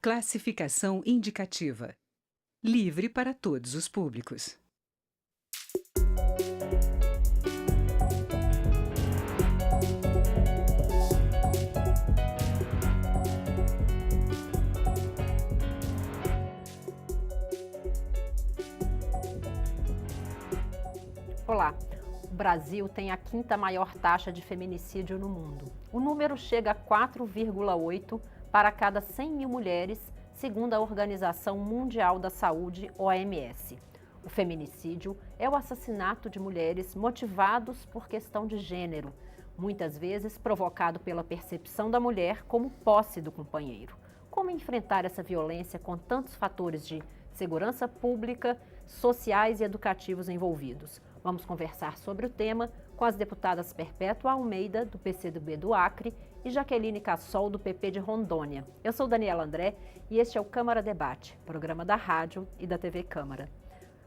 Classificação indicativa. Livre para todos os públicos. Olá, o Brasil tem a quinta maior taxa de feminicídio no mundo. O número chega a 4,8 para cada 100 mil mulheres, segundo a Organização Mundial da Saúde, OMS. O feminicídio é o assassinato de mulheres motivados por questão de gênero, muitas vezes provocado pela percepção da mulher como posse do companheiro. Como enfrentar essa violência com tantos fatores de segurança pública, sociais e educativos envolvidos? Vamos conversar sobre o tema com as deputadas Perpétua Almeida, do PCdoB do Acre, e Jaqueline Cassol, do PP de Rondônia. Eu sou Daniela André e este é o Câmara Debate, programa da rádio e da TV Câmara.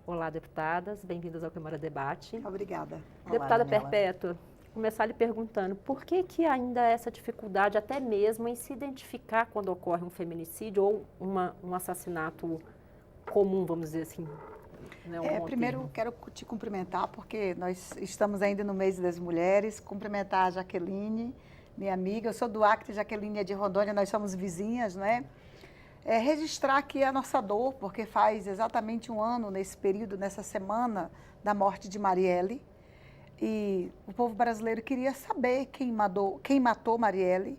Olá, deputadas, bem-vindas ao Câmara Debate. Obrigada. Deputada Olá, Perpétua, começar lhe perguntando por que ainda há essa dificuldade, até mesmo em se identificar quando ocorre um feminicídio ou um assassinato comum, vamos dizer assim? Primeiro, quero te cumprimentar, porque nós estamos ainda no mês das mulheres, cumprimentar a Jaqueline, minha amiga, eu sou do Acre, Jaqueline é de Rondônia, nós somos vizinhas, né? Registrar aqui a nossa dor, porque faz exatamente um ano nesse período, nessa semana da morte de Marielle, e o povo brasileiro queria saber quem matou Marielle,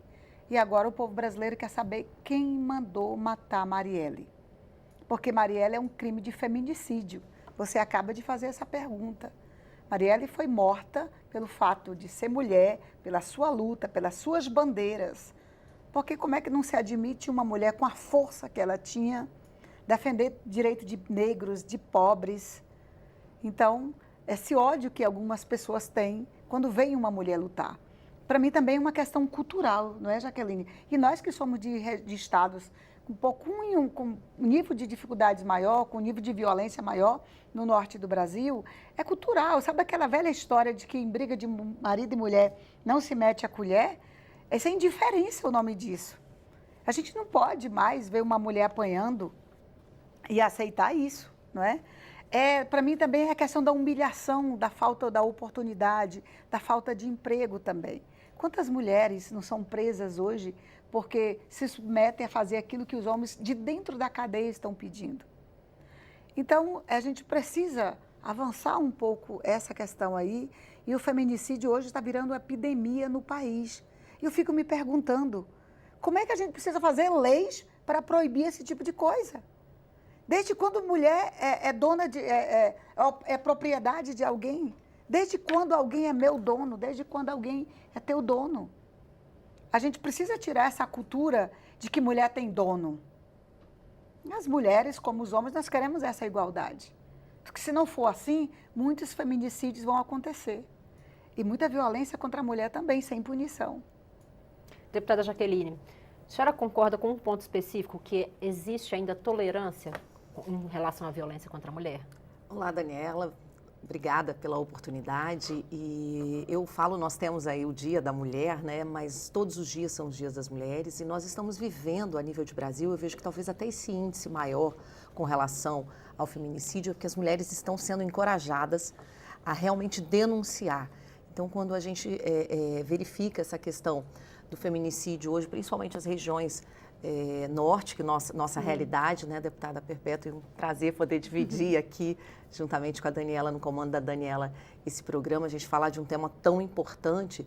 e agora o povo brasileiro quer saber quem mandou matar Marielle, porque Marielle é um crime de feminicídio. Você acaba de fazer essa pergunta. Marielle foi morta pelo fato de ser mulher, pela sua luta, pelas suas bandeiras. Porque como é que não se admite uma mulher com a força que ela tinha, defender direito de negros, de pobres? Então, esse ódio que algumas pessoas têm quando vem uma mulher lutar. Para mim também é uma questão cultural, não é, Jaqueline? E nós que somos de estados com um nível de dificuldades maior, com um nível de violência maior no norte do Brasil, é cultural. Sabe aquela velha história de que em briga de marido e mulher não se mete a colher? Essa é indiferença o nome disso. A gente não pode mais ver uma mulher apanhando e aceitar isso, não é? Para mim também é a questão da humilhação, da falta da oportunidade, da falta de emprego também. Quantas mulheres não são presas hoje porque se submetem a fazer aquilo que os homens de dentro da cadeia estão pedindo? Então, a gente precisa avançar um pouco essa questão aí, e o feminicídio hoje está virando uma epidemia no país. E eu fico me perguntando, como é que a gente precisa fazer leis para proibir esse tipo de coisa? Desde quando mulher é dona é propriedade de alguém? Desde quando alguém é meu dono? Desde quando alguém é teu dono? A gente precisa tirar essa cultura de que mulher tem dono. As mulheres, como os homens, nós queremos essa igualdade. Porque se não for assim, muitos feminicídios vão acontecer. E muita violência contra a mulher também, sem punição. Deputada Jaqueline, a senhora concorda com um ponto específico, que existe ainda tolerância em relação à violência contra a mulher? Olá, Daniela. Obrigada pela oportunidade. E eu falo, nós temos aí o Dia da Mulher, né? Mas todos os dias são os dias das mulheres e nós estamos vivendo a nível de Brasil, eu vejo que talvez até esse índice maior com relação ao feminicídio, porque as mulheres estão sendo encorajadas a realmente denunciar. Então, quando a gente verifica essa questão do feminicídio hoje, principalmente as regiões norte, que nossa realidade, né, deputada Perpétua, é um prazer poder dividir aqui, juntamente com a Daniela, no comando da Daniela, esse programa, a gente falar de um tema tão importante,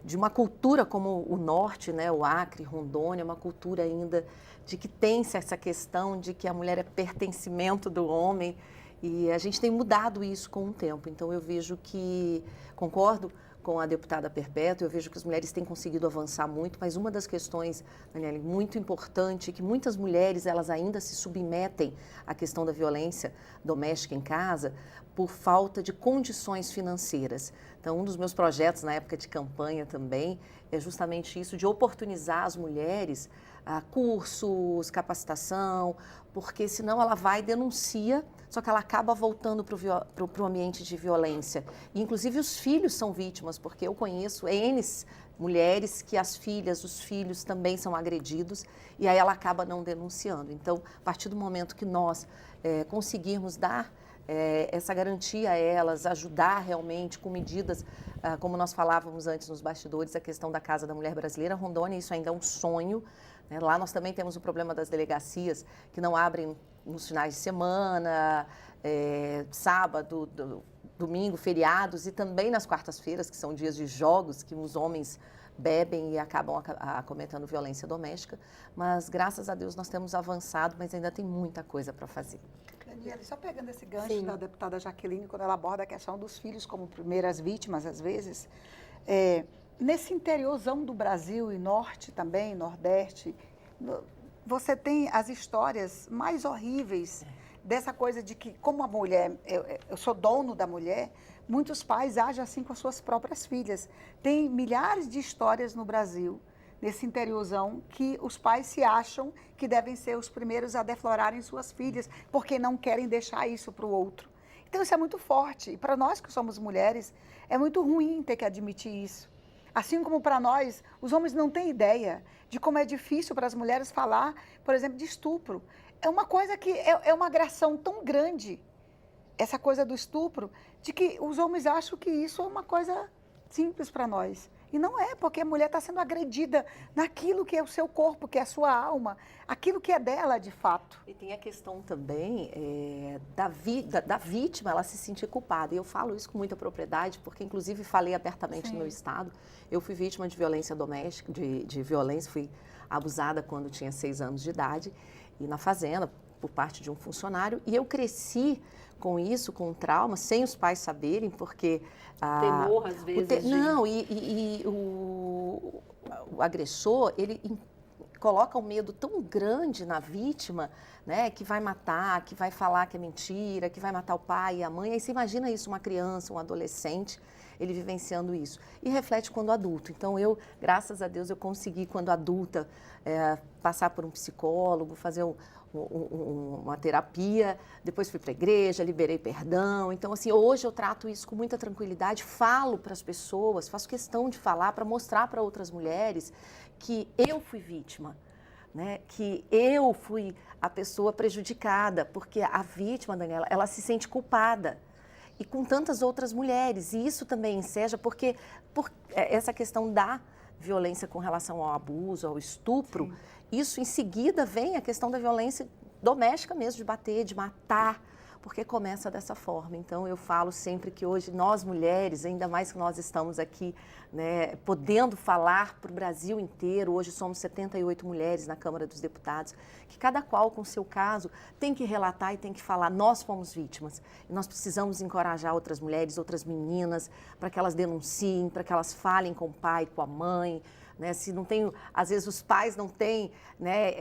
de uma cultura como o norte, né, o Acre, Rondônia, uma cultura ainda de que tem-se essa questão de que a mulher é pertencimento do homem, e a gente tem mudado isso com o tempo. Então, eu vejo que, concordo com a deputada Perpétua, eu vejo que as mulheres têm conseguido avançar muito, mas uma das questões, Daniela, muito importante, é que muitas mulheres, elas ainda se submetem à questão da violência doméstica em casa por falta de condições financeiras. Então, um dos meus projetos na época de campanha também é justamente isso, de oportunizar as mulheres cursos, capacitação, porque senão ela vai e denuncia, só que ela acaba voltando para o ambiente de violência. E, inclusive, os filhos são vítimas, porque eu conheço N mulheres que as filhas, os filhos também são agredidos, e aí ela acaba não denunciando. Então, a partir do momento que nós conseguirmos dar essa garantia a elas, ajudar realmente com medidas, como nós falávamos antes nos bastidores, a questão da Casa da Mulher Brasileira, Rondônia, isso ainda é um sonho, né? Lá nós também temos o problema das delegacias que não abrem nos finais de semana, sábado, domingo, feriados e também nas quartas-feiras, que são dias de jogos, que os homens bebem e acabam cometendo violência doméstica. Mas, graças a Deus, nós temos avançado, mas ainda tem muita coisa para fazer. Daniela, só pegando esse gancho da deputada Jaqueline, quando ela aborda a questão dos filhos como primeiras vítimas, às vezes, nesse interiorzão do Brasil e norte também, nordeste, você tem as histórias mais horríveis dessa coisa de que, como a mulher, eu sou dono da mulher, muitos pais agem assim com as suas próprias filhas. Tem milhares de histórias no Brasil, nesse interiorzão, que os pais se acham que devem ser os primeiros a deflorarem suas filhas, porque não querem deixar isso para o outro. Então, isso é muito forte. E para nós que somos mulheres, é muito ruim ter que admitir isso. Assim como para nós, os homens não têm ideia de como é difícil para as mulheres falar, por exemplo, de estupro. É uma coisa que é uma agressão tão grande, essa coisa do estupro, de que os homens acham que isso é uma coisa simples para nós. E não é, porque a mulher está sendo agredida naquilo que é o seu corpo, que é a sua alma, aquilo que é dela de fato. E tem a questão também da vítima, ela se sentir culpada. E eu falo isso com muita propriedade, porque inclusive falei abertamente no meu estado. Eu fui vítima de violência doméstica, de violência, fui abusada quando tinha 6 anos de idade, e na fazenda, por parte de um funcionário. E eu cresci com isso, com um trauma, sem os pais saberem, porque... temor, às vezes. Não, o agressor, ele coloca um medo tão grande na vítima, né, que vai matar, que vai falar que é mentira, que vai matar o pai e a mãe. Aí você imagina isso, uma criança, um adolescente, ele vivenciando isso. E reflete quando adulto. Então, eu, graças a Deus, eu consegui, quando adulta, passar por um psicólogo, fazer uma terapia, depois fui para a igreja, liberei perdão. Então, assim, hoje eu trato isso com muita tranquilidade, falo para as pessoas, faço questão de falar para mostrar para outras mulheres que eu fui vítima, né? Que eu fui a pessoa prejudicada, porque a vítima, Daniela, ela se sente culpada. E com tantas outras mulheres, e isso também enseja, porque essa questão da violência com relação ao abuso, ao estupro, sim, isso em seguida vem a questão da violência doméstica mesmo, de bater, de matar, porque começa dessa forma. Então, eu falo sempre que hoje nós mulheres, ainda mais que nós estamos aqui, né, podendo falar para o Brasil inteiro, hoje somos 78 mulheres na Câmara dos Deputados, que cada qual com o seu caso tem que relatar e tem que falar, nós fomos vítimas. E nós precisamos encorajar outras mulheres, outras meninas, para que elas denunciem, para que elas falem com o pai, com a mãe, né? Se não tem, às vezes os pais não têm, né,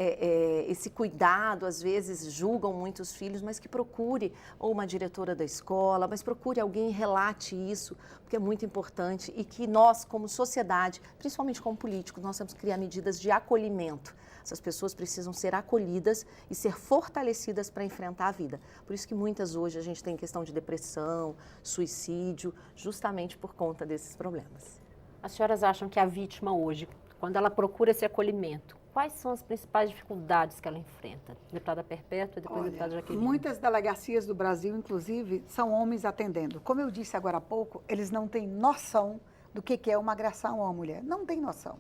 esse cuidado, às vezes julgam muito os filhos, mas que procure ou uma diretora da escola, mas procure alguém e relate isso, porque é muito importante e que nós, como sociedade, principalmente como políticos, nós temos que criar medidas de acolhimento. Essas pessoas precisam ser acolhidas e ser fortalecidas para enfrentar a vida. Por isso que muitas hoje a gente tem questão de depressão, suicídio, justamente por conta desses problemas. As senhoras acham que a vítima hoje, quando ela procura esse acolhimento, quais são as principais dificuldades que ela enfrenta? Deputada Perpétua e depois deputada Jaqueline. Muitas delegacias do Brasil, inclusive, são homens atendendo. Como eu disse agora há pouco, eles não têm noção do que é uma agressão a uma mulher. Não tem noção.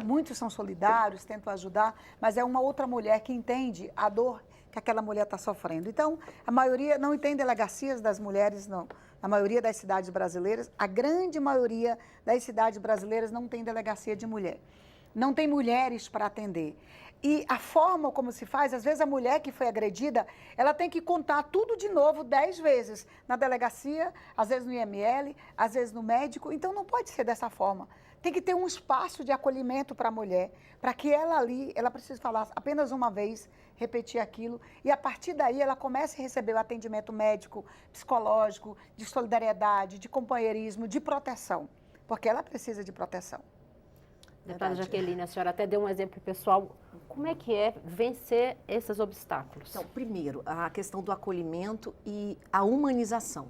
Muitos são solidários, tentam ajudar, mas é uma outra mulher que entende a dor que aquela mulher está sofrendo. Então, a maioria não tem delegacias das mulheres, não. Na maioria das cidades brasileiras, a grande maioria das cidades brasileiras não tem delegacia de mulher. Não tem mulheres para atender. E a forma como se faz, às vezes a mulher que foi agredida, ela tem que contar tudo de novo 10 vezes. Na delegacia, às vezes no IML, às vezes no médico. Então, não pode ser dessa forma. Tem que ter um espaço de acolhimento para a mulher, para que ela ali, ela precise falar apenas uma vez, repetir aquilo, e a partir daí ela comece a receber o atendimento médico, psicológico, de solidariedade, de companheirismo, de proteção, porque ela precisa de proteção. Deputada Jaqueline, a senhora até deu um exemplo pessoal. Como é que é vencer esses obstáculos? Então, primeiro, a questão do acolhimento e a humanização.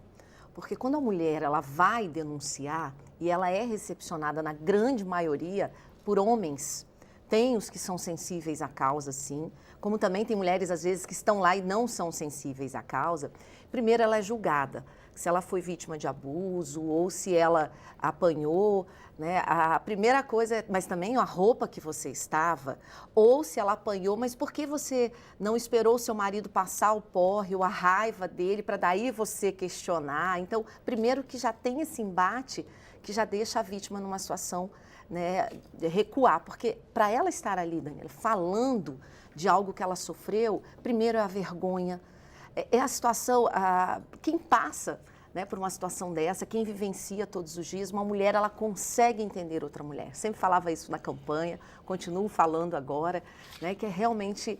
Porque quando a mulher ela vai denunciar e ela é recepcionada, na grande maioria, por homens, tem os que são sensíveis à causa, sim, como também tem mulheres, às vezes, que estão lá e não são sensíveis à causa. Primeiro, ela é julgada, se ela foi vítima de abuso ou se ela apanhou, né? A primeira coisa, mas também a roupa que você estava, ou se ela apanhou, mas por que você não esperou o seu marido passar o porre ou a raiva dele para daí você questionar? Então, primeiro que já tem esse embate que já deixa a vítima numa situação, né, de recuar, porque para ela estar ali, Daniela, falando de algo que ela sofreu, primeiro é a vergonha, é a situação, quem passa, né, por uma situação dessa, quem vivencia todos os dias, uma mulher, ela consegue entender outra mulher. Sempre falava isso na campanha, continuo falando agora, né, que é realmente,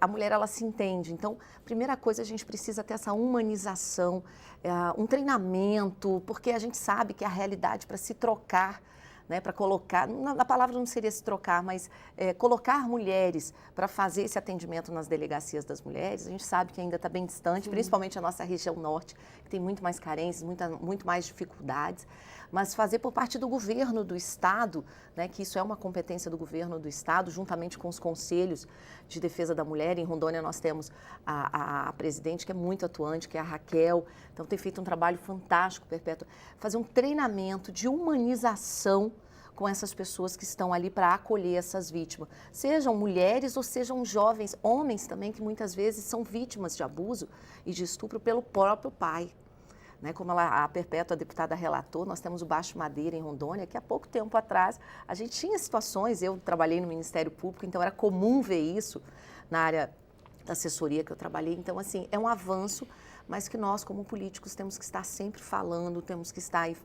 a mulher, ela se entende. Então, primeira coisa, a gente precisa ter essa humanização, um treinamento, porque a gente sabe que a realidade para se trocar, né, para colocar, a palavra não seria se trocar, mas colocar mulheres para fazer esse atendimento nas delegacias das mulheres, a gente sabe que ainda está bem distante, sim, principalmente a nossa região norte, que tem muito mais carências, muito mais dificuldades, mas fazer por parte do governo do Estado, né, que isso é uma competência do governo do Estado, juntamente com os conselhos de defesa da mulher. Em Rondônia nós temos a presidente que é muito atuante, que é a Raquel, então tem feito um trabalho fantástico, Perpétua, fazer um treinamento de humanização com essas pessoas que estão ali para acolher essas vítimas, sejam mulheres ou sejam jovens, homens também, que muitas vezes são vítimas de abuso e de estupro pelo próprio pai. Né, como a Perpétua, a deputada, relatou, nós temos o Baixo Madeira em Rondônia, que há pouco tempo atrás a gente tinha situações, eu trabalhei no Ministério Público, então era comum ver isso na área da assessoria que eu trabalhei. Então, assim, é um avanço, mas que nós, como políticos, temos que estar sempre falando, temos que estar aí,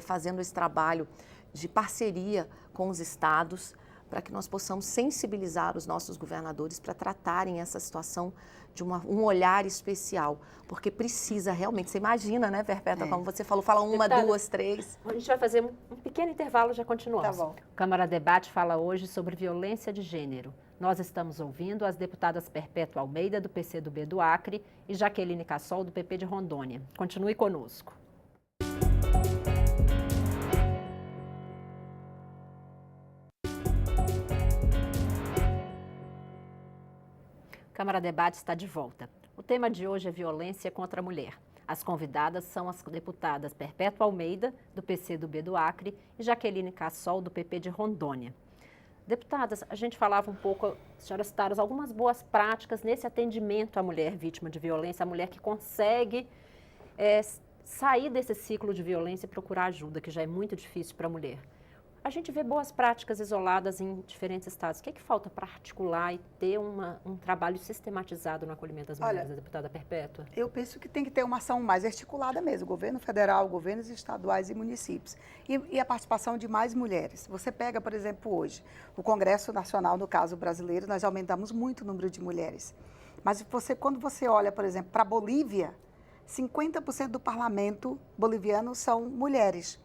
fazendo esse trabalho de parceria com os estados, para que nós possamos sensibilizar os nossos governadores para tratarem essa situação de um olhar especial, porque precisa realmente, você imagina, né, Perpétua, como você falou, fala uma, deputada, duas, três. A gente vai fazer um pequeno intervalo, já continuamos. Tá bom. Câmara Debate fala hoje sobre violência de gênero. Nós estamos ouvindo as deputadas Perpétua Almeida, do PCdoB do Acre, e Jaqueline Cassol, do PP de Rondônia. Continue conosco. Câmara Debate está de volta. O tema de hoje é violência contra a mulher. As convidadas são as deputadas Perpétua Almeida, do PCdoB do Acre, e Jaqueline Cassol, do PP de Rondônia. Deputadas, a gente falava um pouco, as senhoras citaram algumas boas práticas nesse atendimento à mulher vítima de violência, a mulher que consegue sair desse ciclo de violência e procurar ajuda, que já é muito difícil para a mulher. A gente vê boas práticas isoladas em diferentes estados. O que é que falta para articular e ter um trabalho sistematizado no acolhimento das mulheres, da deputada Perpétua? Eu penso que tem que ter uma ação mais articulada mesmo, governo federal, governos estaduais e municípios. E a participação de mais mulheres. Você pega, por exemplo, hoje, o Congresso Nacional, no caso brasileiro, nós aumentamos muito o número de mulheres. Mas quando você olha, por exemplo, para a Bolívia, 50% do parlamento boliviano são mulheres.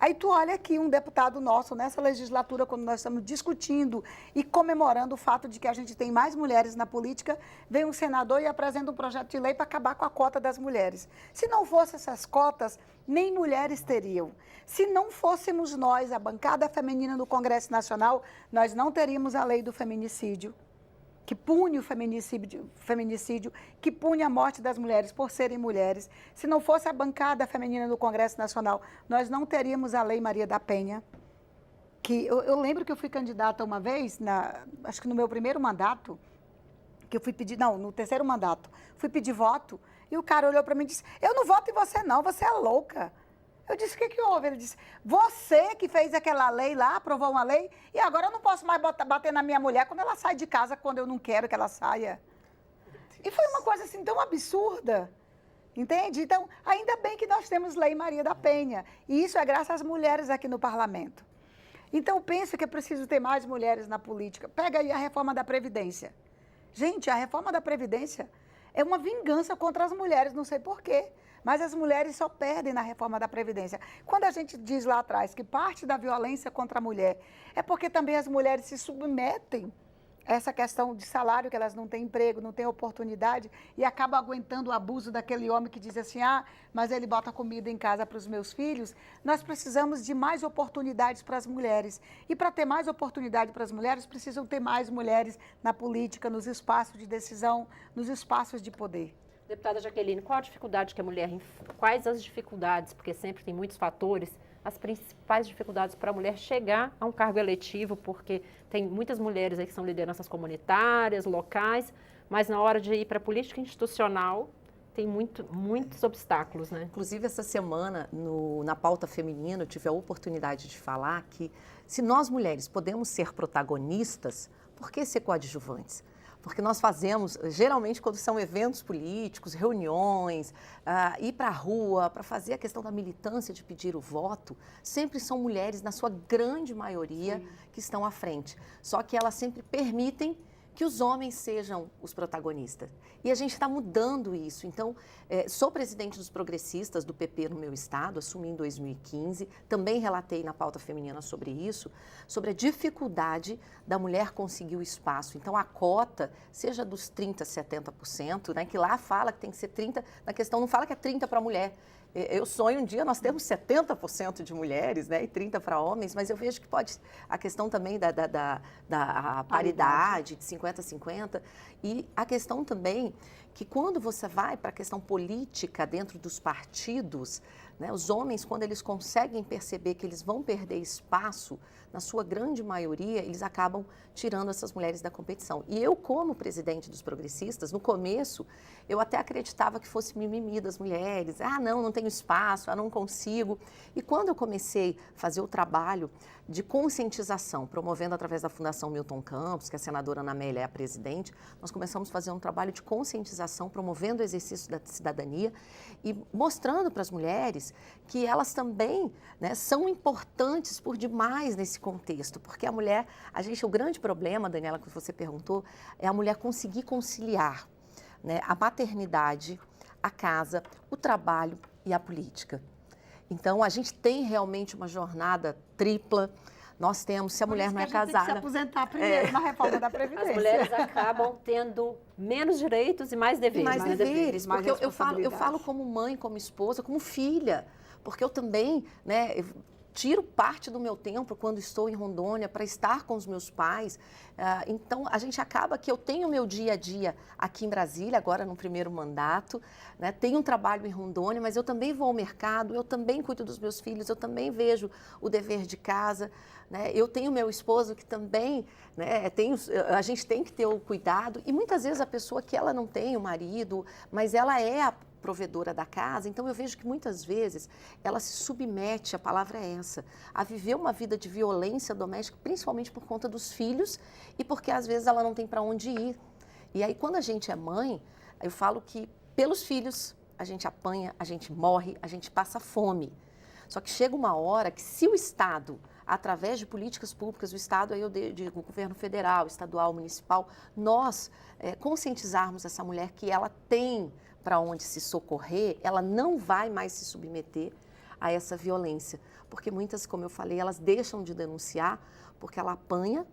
Aí tu olha aqui um deputado nosso, nessa legislatura, quando nós estamos discutindo e comemorando o fato de que a gente tem mais mulheres na política, vem um senador e apresenta um projeto de lei para acabar com a cota das mulheres. Se não fossem essas cotas, nem mulheres teriam. Se não fôssemos nós, a bancada feminina do Congresso Nacional, nós não teríamos a lei do feminicídio, que pune o feminicídio, que pune a morte das mulheres por serem mulheres. Se não fosse a bancada feminina do Congresso Nacional, nós não teríamos a Lei Maria da Penha. Que eu lembro que eu fui candidata uma vez, acho que no meu primeiro mandato, que eu fui pedir, não, no terceiro mandato, fui pedir voto, e o cara olhou para mim e disse, eu não voto em você não, você é louca. Eu disse, o que houve? Ele disse, você que fez aquela lei lá, aprovou uma lei, e agora eu não posso mais bater na minha mulher quando ela sai de casa, quando eu não quero que ela saia. E foi uma coisa assim tão absurda, entende? Então, ainda bem que nós temos Lei Maria da Penha, e isso é graças às mulheres aqui no parlamento. Então, penso que é preciso ter mais mulheres na política. Pega aí a reforma da Previdência. Gente, a reforma da Previdência é uma vingança contra as mulheres, não sei por quê. Mas as mulheres só perdem na reforma da Previdência. Quando a gente diz lá atrás que parte da violência contra a mulher é porque também as mulheres se submetem essa questão de salário, que elas não têm emprego, não têm oportunidade, e acabam aguentando o abuso daquele homem que diz assim, mas ele bota comida em casa para os meus filhos. Nós precisamos de mais oportunidades para as mulheres. E para ter mais oportunidade para as mulheres, precisam ter mais mulheres na política, nos espaços de decisão, nos espaços de poder. Deputada Jaqueline, qual a dificuldade que a mulher, quais as dificuldades, porque sempre tem muitos fatores, as principais dificuldades para a mulher chegar a um cargo eletivo, porque tem muitas mulheres aí que são lideranças comunitárias, locais, mas na hora de ir para a política institucional tem muitos obstáculos, né? Inclusive, essa semana, na pauta feminina, eu tive a oportunidade de falar que se nós mulheres podemos ser protagonistas, por que ser coadjuvantes? Porque nós fazemos, geralmente, quando são eventos políticos, reuniões, ir para a rua, para fazer a questão da militância de pedir o voto, sempre são mulheres, na sua grande maioria, que estão à frente. Só que elas sempre permitem que os homens sejam os protagonistas. E a gente está mudando isso. Então, sou presidente dos progressistas do PP no meu estado, assumi em 2015, também relatei na pauta feminina sobre isso, sobre a dificuldade da mulher conseguir o espaço. Então, a cota, seja dos 30% a 70%, né, que lá fala que tem que ser 30%, na questão não fala que é 30% para a mulher. Eu sonho um dia nós temos 70% de mulheres, né, e 30% para homens, mas eu vejo que pode, a questão também da paridade, de 50% a 50%, e a questão também que quando você vai para a questão política dentro dos partidos, né, os homens, quando eles conseguem perceber que eles vão perder espaço, na sua grande maioria, eles acabam tirando essas mulheres da competição. E eu, como presidente dos progressistas, no começo, eu até acreditava que fosse mimimi das mulheres. Não tenho espaço, não consigo. E quando eu comecei a fazer o trabalho de conscientização, promovendo através da Fundação Milton Campos, que a senadora Ana Amélia é a presidente, nós começamos a fazer um trabalho de conscientização, promovendo o exercício da cidadania e mostrando para as mulheres que elas também, né, são importantes por demais nesse contexto, porque a mulher, o grande problema, Daniela, que você perguntou, é a mulher conseguir conciliar, né, a maternidade, a casa, o trabalho e a política. Então, a gente tem realmente uma jornada tripla. Nós temos, se a mulher não é casada... Tem que se aposentar primeiro na reforma da Previdência. As mulheres acabam tendo menos direitos e mais deveres. Mais deveres, mais porque eu falo como mãe, como esposa, como filha, porque eu também, né, tiro parte do meu tempo quando estou em Rondônia para estar com os meus pais. Então, a gente acaba que eu tenho o meu dia a dia aqui em Brasília, agora no primeiro mandato, né? Tenho um trabalho em Rondônia, mas eu também vou ao mercado, eu também cuido dos meus filhos, eu também vejo o dever de casa, né? Eu tenho meu esposo que também, né, a gente tem que ter o cuidado, e muitas vezes a pessoa que ela não tem o marido, mas ela é a provedora da casa, então eu vejo que muitas vezes ela se submete, a palavra é essa, a viver uma vida de violência doméstica, principalmente por conta dos filhos e porque às vezes ela não tem para onde ir. E aí quando a gente é mãe, eu falo que pelos filhos a gente apanha, a gente morre, a gente passa fome. Só que chega uma hora que se o Estado, através de políticas públicas, o Estado, aí eu digo, o governo federal, estadual, municipal, nós conscientizarmos essa mulher que ela tem para onde se socorrer, ela não vai mais se submeter a essa violência. Porque muitas, como eu falei, elas deixam de denunciar porque ela apanha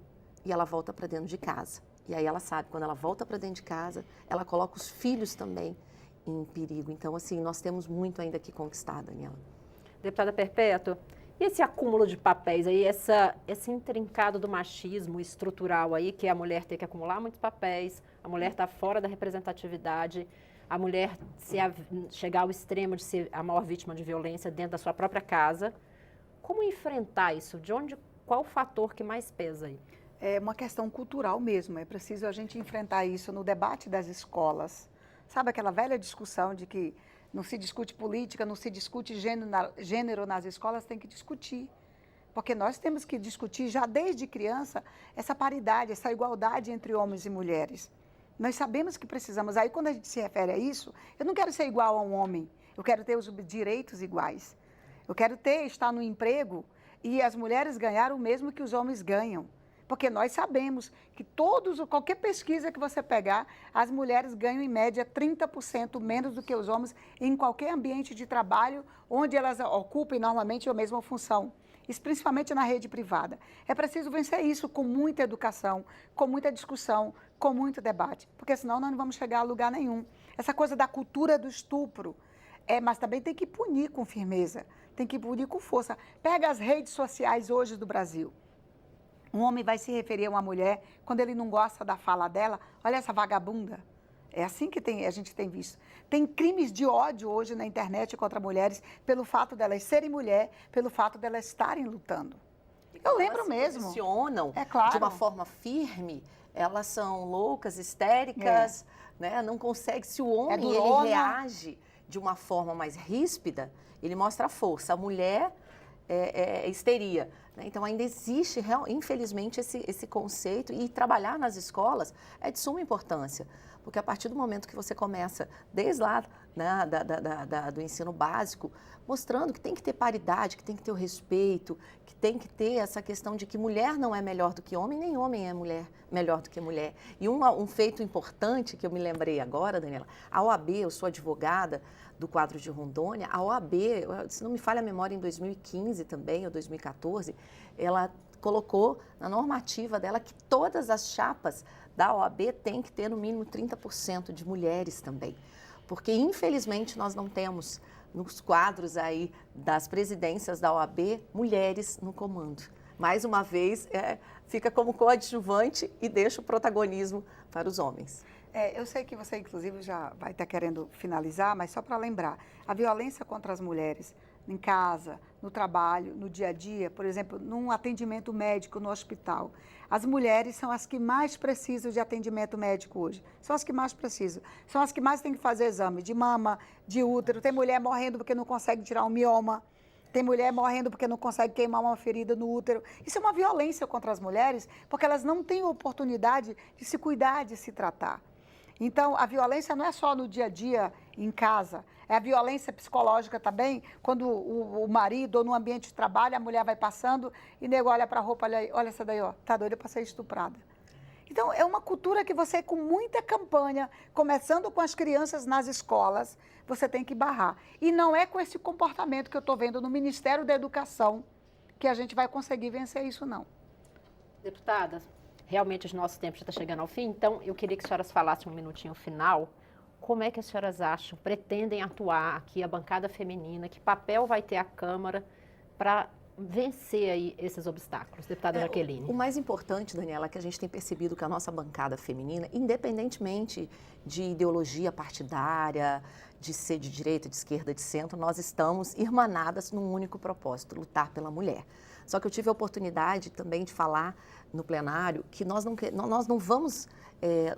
e ela volta para dentro de casa. E aí ela sabe, quando ela volta para dentro de casa, ela coloca os filhos também em perigo. Então, assim, nós temos muito ainda que conquistar, Daniela. Deputada Perpétua, e esse acúmulo de papéis aí, esse intrincado do machismo estrutural aí, que a mulher tem que acumular muitos papéis, a mulher está fora da representatividade, a mulher chegar ao extremo de ser a maior vítima de violência dentro da sua própria casa. Como enfrentar isso? Qual o fator que mais pesa aí? É uma questão cultural mesmo, é preciso a gente enfrentar isso no debate das escolas. Sabe aquela velha discussão de que não se discute política, não se discute gênero nas escolas, tem que discutir. Porque nós temos que discutir já desde criança essa paridade, essa igualdade entre homens e mulheres. Nós sabemos que precisamos. Aí, quando a gente se refere a isso, eu não quero ser igual a um homem, eu quero ter os direitos iguais. Eu quero estar no emprego e as mulheres ganhar o mesmo que os homens ganham. Porque nós sabemos que qualquer pesquisa que você pegar, as mulheres ganham em média 30% menos do que os homens em qualquer ambiente de trabalho onde elas ocupem normalmente a mesma função. isso principalmente na rede privada. É preciso vencer isso com muita educação, com muita discussão, com muito debate, porque senão nós não vamos chegar a lugar nenhum. Essa coisa da cultura do estupro, mas também tem que punir com firmeza, tem que punir com força. Pega as redes sociais hoje do Brasil. Um homem vai se referir a uma mulher, quando ele não gosta da fala dela, olha essa vagabunda. É assim que a gente tem visto. Tem crimes de ódio hoje na internet contra mulheres pelo fato delas serem mulher, pelo fato delas estarem lutando. Eu lembro elas mesmo. Se posicionam claro. de uma forma firme, elas são loucas, histéricas, né? Não consegue. Se o homem ele reage de uma forma mais ríspida, ele mostra a força. A mulher é histeria. Né? Então, ainda existe, infelizmente, esse conceito, e trabalhar nas escolas é de suma importância. Porque a partir do momento que você começa, desde lá, né, do ensino básico, mostrando que tem que ter paridade, que tem que ter o respeito, que tem que ter essa questão de que mulher não é melhor do que homem, nem homem é melhor do que mulher. E um feito importante que eu me lembrei agora, Daniela, a OAB, eu sou advogada do quadro de Rondônia, a OAB, se não me falha a memória, em 2015 também, ou 2014, ela colocou na normativa dela que todas as chapas da OAB tem que ter no mínimo 30% de mulheres também. Porque, infelizmente, nós não temos nos quadros aí das presidências da OAB mulheres no comando. Mais uma vez, fica como coadjuvante e deixa o protagonismo para os homens. Eu sei que você, inclusive, já vai estar querendo finalizar, mas só para lembrar, a violência contra as mulheres em casa, no trabalho, no dia a dia, por exemplo, num atendimento médico no hospital. As mulheres são as que mais precisam de atendimento médico hoje. São as que mais precisam. São as que mais têm que fazer exame de mama, de útero. Tem mulher morrendo porque não consegue tirar um mioma. Tem mulher morrendo porque não consegue queimar uma ferida no útero. Isso é uma violência contra as mulheres, porque elas não têm oportunidade de se cuidar, de se tratar. Então, a violência não é só no dia a dia, em casa. É a violência psicológica também, quando o marido ou no ambiente de trabalho, a mulher vai passando e nego olha para a roupa, olha essa daí, ó, tá doida para ser estuprada. Então, é uma cultura que você, com muita campanha, começando com as crianças nas escolas, você tem que barrar. E não é com esse comportamento que eu estou vendo no Ministério da Educação que a gente vai conseguir vencer isso, não. Deputada, realmente o nosso tempo já está chegando ao fim, então eu queria que as senhoras falassem um minutinho final. Como é que as senhoras acham, pretendem atuar aqui a bancada feminina, que papel vai ter a Câmara para vencer aí esses obstáculos? Deputada Jaqueline. O mais importante, Daniela, é que a gente tem percebido que a nossa bancada feminina, independentemente de ideologia partidária, de ser de direita, de esquerda, de centro, nós estamos irmanadas num único propósito, lutar pela mulher. Só que eu tive a oportunidade também de falar no plenário que nós não vamos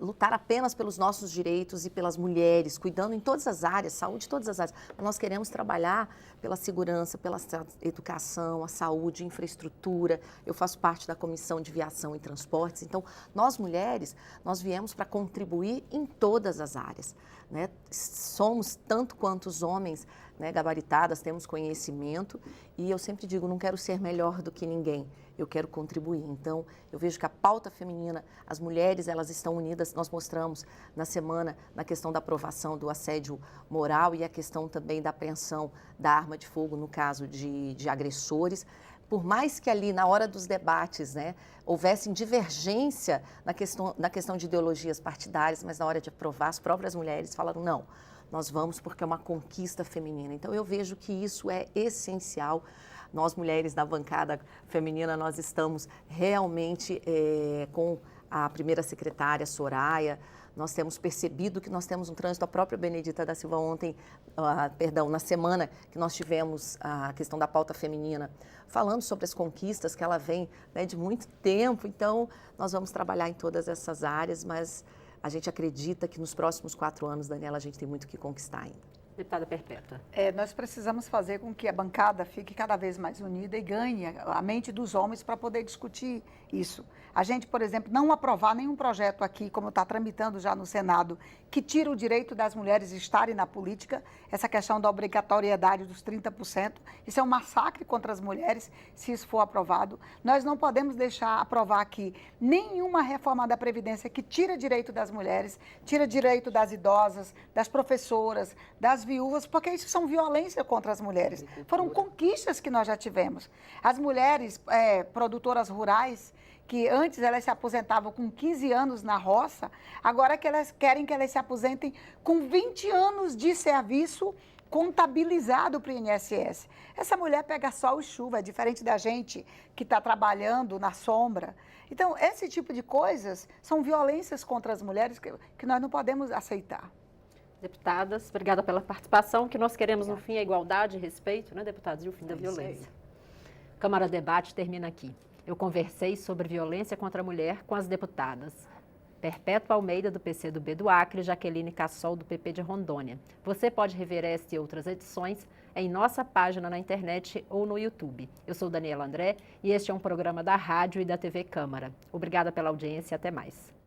lutar apenas pelos nossos direitos e pelas mulheres, cuidando em todas as áreas, saúde em todas as áreas, mas nós queremos trabalhar pela segurança, pela educação, a saúde, infraestrutura. Eu faço parte da Comissão de Viação e Transportes, então nós mulheres, nós viemos para contribuir em todas as áreas. Né? Somos, tanto quanto os homens, né, gabaritadas, temos conhecimento e eu sempre digo, não quero ser melhor do que ninguém, eu quero contribuir. Então, eu vejo que a pauta feminina, as mulheres, elas estão unidas, nós mostramos na semana, na questão da aprovação do assédio moral e a questão também da apreensão da arma de fogo, no caso de agressores. Por mais que ali, na hora dos debates, né, houvesse divergência na questão de ideologias partidárias, mas na hora de aprovar, as próprias mulheres falaram, não, nós vamos porque é uma conquista feminina. Então, eu vejo que isso é essencial. Nós, mulheres da bancada feminina, nós estamos realmente com a primeira secretária, Soraya. Nós temos percebido que nós temos um trânsito, a própria Benedita da Silva ontem, na semana que nós tivemos a questão da pauta feminina, falando sobre as conquistas que ela vem, né, de muito tempo. Então, nós vamos trabalhar em todas essas áreas, mas a gente acredita que nos próximos 4 anos, Daniela, a gente tem muito que conquistar ainda. Deputada Perpétua. Nós precisamos fazer com que a bancada fique cada vez mais unida e ganhe a mente dos homens para poder discutir isso. A gente, por exemplo, não aprovar nenhum projeto aqui, como está tramitando já no Senado, que tira o direito das mulheres estarem na política, essa questão da obrigatoriedade dos 30%, isso é um massacre contra as mulheres, se isso for aprovado. Nós não podemos deixar aprovar aqui nenhuma reforma da Previdência que tira direito das mulheres, tira direito das idosas, das professoras, das viúvas, porque isso são violência contra as mulheres. Foram conquistas que nós já tivemos. As mulheres produtoras rurais, que antes elas se aposentavam com 15 anos na roça, agora que elas querem que elas se aposentem com 20 anos de serviço contabilizado para o INSS. Essa mulher pega sol e chuva, é diferente da gente que está trabalhando na sombra. Então, esse tipo de coisas são violências contra as mulheres que nós não podemos aceitar. Deputadas, obrigada pela participação. O que nós queremos, no fim, é igualdade e respeito, né, deputados? E o fim da violência. Câmara Debate termina aqui. Eu conversei sobre violência contra a mulher com as deputadas Perpétua Almeida, do PCdoB do Acre, e Jaqueline Cassol, do PP de Rondônia. Você pode rever esta e outras edições em nossa página na internet ou no YouTube. Eu sou Daniela André e este é um programa da Rádio e da TV Câmara. Obrigada pela audiência e até mais.